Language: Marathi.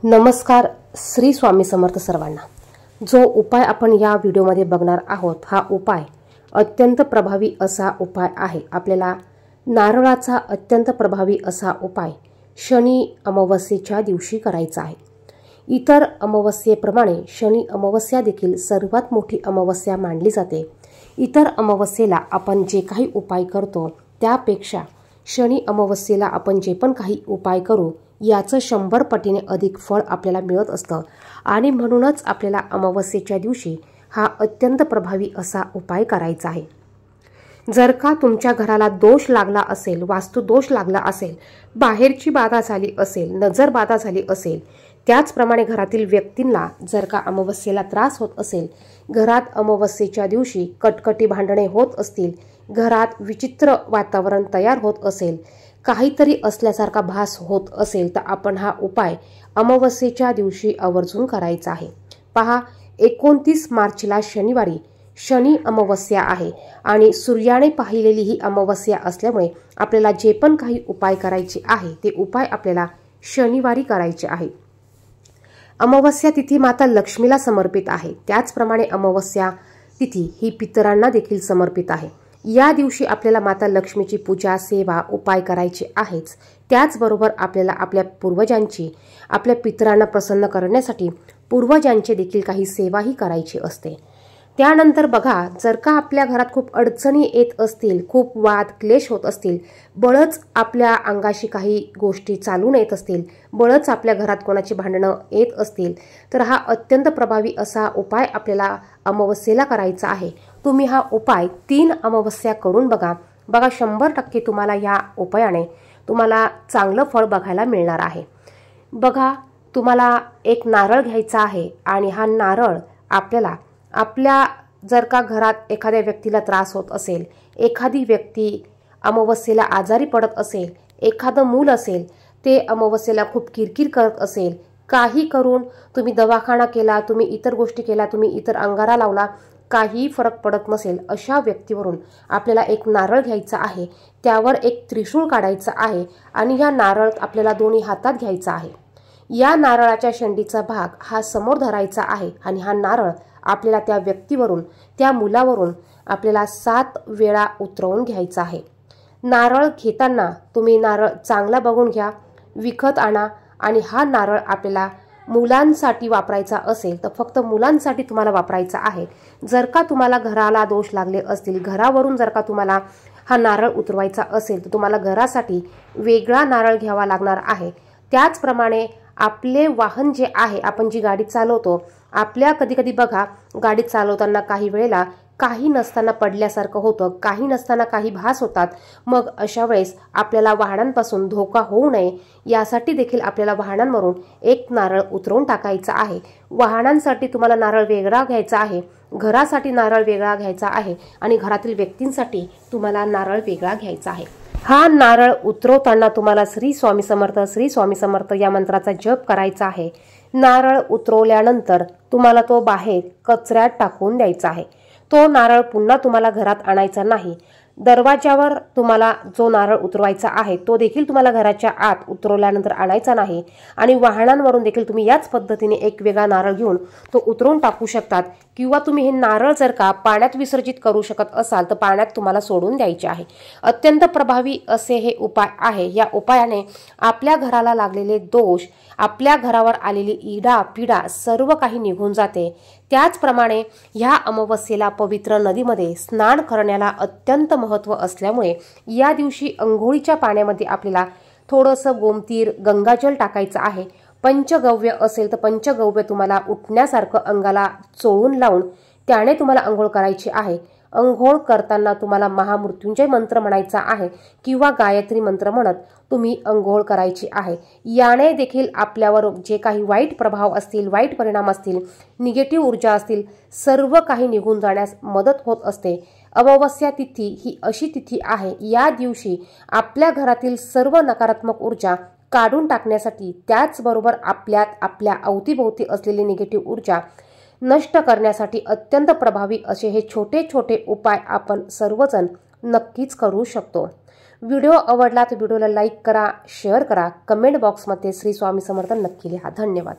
नमस्कार. श्री स्वामी समर्थ सर्वांना. जो उपाय आपण या व्हिडिओमध्ये बघणार आहोत हा उपाय अत्यंत प्रभावी असा उपाय आहे. आपल्याला नारळाचा अत्यंत प्रभावी असा उपाय शनी अमावस्येच्या दिवशी करायचा आहे. इतर अमावस्येप्रमाणे शनी अमावस्या देखील सर्वात मोठी अमावस्या मानली जाते. इतर अमावस्येला आपण जे काही उपाय करतो त्यापेक्षा शनी अमावस्येला आपण जे पण काही उपाय करू याचं 100 पटीने अधिक फळ आपल्याला मिळत असतं आणि म्हणूनच आपल्याला अमावस्येच्या दिवशी हा अत्यंत प्रभावी असा उपाय करायचा आहे. जर का तुमच्या घराला दोष लागला असेल, वास्तू दोष लागला असेल, बाहेरची बाधा झाली असेल, नजर बाधा झाली असेल, त्याचप्रमाणे घरातील व्यक्तींना जर का अमावस्येला त्रास होत असेल, घरात अमावस्येच्या दिवशी कटकटी भांडणे होत असतील, घरात विचित्र वातावरण तयार होत असेल, काहीतरी असल्यासारखा भास होत असेल तर आपण हा उपाय अमावस्येच्या दिवशी आवर्जून करायचा आहे. पहा, 29 मार्चला शनिवारी शनी अमावस्या आहे आणि सूर्याने पाहिलेली ही अमावस्या असल्यामुळे आपल्याला जे पण काही उपाय करायचे आहे ते उपाय आपल्याला शनिवारी करायचे आहे. अमावस्या तिथी माता लक्ष्मीला समर्पित आहे. त्याचप्रमाणे अमावस्या तिथी ही पितरांना देखील समर्पित आहे. या दिवशी आपल्याला माता लक्ष्मीची पूजा, सेवा, उपाय करायची आहेच. त्याचबरोबर आपल्याला आपल्या पूर्वजांची, आपल्या पितरांना प्रसन्न करण्यासाठी पूर्वजांची देखील काही सेवाही करायची असते. त्यानंतर बघा, जर का आपल्या घरात खूप अडचणी येत असतील, खूप वाद क्लेश होत असतील, बळच आपल्या अंगाशी काही गोष्टी चालून येत असतील, बळच आपल्या घरात कोणाची भांडणं येत असतील तर हा अत्यंत प्रभावी असा उपाय आपल्याला अमावस्येला करायचा आहे. तुम्ही हा उपाय 3 अमावस्या करून बघा. 100% तुम्हाला या उपायाने तुम्हाला चांगलं फळ बघायला मिळणार आहे. बघा, तुम्हाला एक नारळ घ्यायचा आहे आणि हा नारळ आपल्याला आपल्या जर का घरात एखाद्या व्यक्तीला त्रास होत असेल, एखादी व्यक्ती अमावस्येला आजारी पडत असेल, एखादं मूल असेल ते अमावस्येला खूप किरकिर करत असेल, काही करून तुम्ही दवाखाना केला, तुम्ही इतर गोष्टी केल्या, तुम्ही इतर अंगारा लावला, काही फरक पडत नसेल, अशा व्यक्तीवरून आपल्याला एक नारळ घ्यायचा आहे. त्यावर एक त्रिशूळ काढायचा आहे आणि हा नारळ आपल्याला दोन्ही हातात घ्यायचा आहे. या नारळाच्या शेंडीचा भाग हा समोर धरायचा आहे आणि हा नारळ आपल्याला त्या व्यक्तीवरून, त्या मुलावरून आपल्याला 7 वेळा उतरवून घ्यायचा आहे. नारळ घेताना तुम्ही नारळ चांगला बघून घ्या, विकत आणा आणि हा नारळ आपल्याला मुलांसाठी वापरायचा असेल तर फक्त मुलांसाठी तुम्हाला वापरायचा आहे. जर का तुम्हाला घराला दोष लागले असतील, घरावरून जर का तुम्हाला हा नारळ उतरवायचा असेल तर तुम्हाला घरासाठी वेगळा नारळ घ्यावा लागणार आहे. त्याचप्रमाणे आपले वाहन जे आहे, आपण जी गाडी चालवतो, आपल्या कधी कधी बघा गाडी चालवताना काही वेळेला काही नसताना पडल्यासारखं होतं, काही नसताना काही भास होतात. मग अशा वेळेस आपल्याला वाहनांपासून धोका होऊ नये यासाठी देखील आपल्याला वाहनांवरून एक नारळ उतरवून टाकायचा आहे. वाहनांसाठी तुम्हाला नारळ वेगळा घ्यायचा आहे, घरासाठी नारळ वेगळा घ्यायचा आहे आणि घरातील व्यक्तींसाठी तुम्हाला नारळ वेगळा घ्यायचा आहे. हा नारळ उतरवताना तुम्हाला श्री स्वामी समर्थ, श्री स्वामी समर्थ या मंत्राचा जप करायचा आहे. नारळ उतरवल्यानंतर तुम्हाला तो बाहेर कचऱ्यात टाकून द्यायचा आहे. तो नारळ पुन्हा तुम्हाला घरात आणायचा नाही. दरवाजावर तुम्हाला जो नारळ उतरवायचा आहे तो देखील तुम्हाला घराच्या आत उतरवल्यानंतर आणायचा नाही आणि वाहनांवरून देखील तुम्ही याच पद्धतीने एक वेगळा नारळ घेऊन तो उतरवून टाकू शकतात. किंवा तुम्ही हे नारळ जर का पाण्यात विसर्जित करू शकत असाल तर पाण्यात तुम्हाला सोडून द्यायचे आहे. अत्यंत प्रभावी असे हे उपाय आहे. या उपायाने आपल्या घराला लागलेले दोष, आपल्या घरावर आलेली इडा पिडा सर्व काही निघून जाते. त्याचप्रमाणे ह्या अमावस्येला पवित्र नदीमध्ये स्नान करण्याला अत्यंत महत्त्व असल्यामुळे या दिवशी अंघोळीच्या पाण्यामध्ये आपल्याला थोडंसं गोमतीर, गंगाजल टाकायचं आहे. पंचगव्य असेल तर पंचगव्य तुम्हाला उठण्यासारखं अंगाला चोळून लावून त्याने तुम्हाला अंघोळ करायची आहे. अंघोळ करताना तुम्हाला महामृत्युंजय मंत्र म्हणायचा आहे किंवा गायत्री मंत्र म्हणत तुम्ही अंघोळ करायची आहे. याने देखील आपल्यावर जे काही वाईट प्रभाव असतील, वाईट परिणाम असतील, निगेटिव्ह ऊर्जा असतील, सर्व काही निघून जाण्यास मदत होत असते. अमावस्या तिथी ही अशी तिथी आहे, या दिवशी आपल्या घरातील सर्व नकारात्मक ऊर्जा काढून टाकण्यासाठी, त्याचबरोबर आपल्या अवतीभोवती असलेली निगेटिव्ह ऊर्जा नष्ट करण्यासाठी अत्यंत प्रभावी असे हे छोटे छोटे उपाय आपण सर्वजण नक्कीच करू शकतो. व्हिडिओ आवडला तर व्हिडिओला लाईक करा, शेअर करा, कमेंट बॉक्समध्ये श्री स्वामी समर्थ नक्की लिहा. धन्यवाद.